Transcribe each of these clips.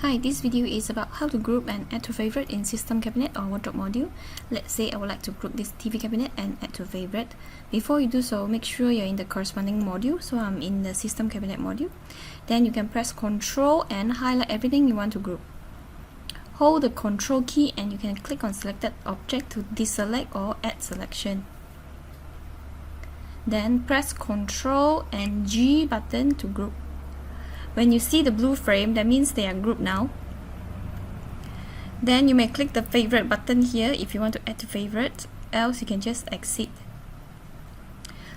Hi, this video is about how to group and add to favorite in system cabinet or wardrobe module. Let's say I would like to group this TV cabinet and add to favorite. Before you do so, make sure you're in the corresponding module. So I'm in the system cabinet module. Then you can press Ctrl and highlight everything you want to group. Hold the Ctrl key and you can click on selected object to deselect or add selection. Then press Ctrl and G button to group. When you see the blue frame, that means they are grouped now. Then you may click the favorite button here if you want to add to favorite, else you can just exit.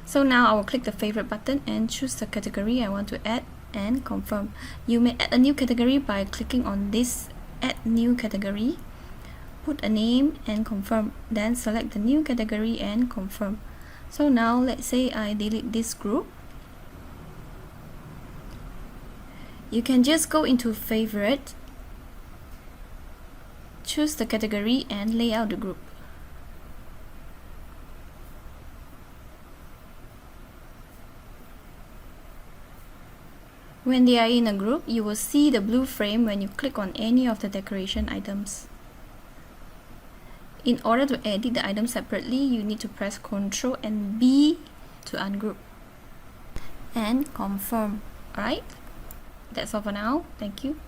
So now I will click the favorite button and choose the category I want to add and confirm. You may add a new category by clicking on this add new category, put a name and confirm, then select the new category and confirm. So now let's say I delete this group. You can just go into favorite, choose the category and lay out the group. When they are in a group, you will see the blue frame when you click on any of the decoration items. In order to edit the items separately, you need to press Ctrl and B to ungroup and confirm. Alright? That's all for now. Thank you.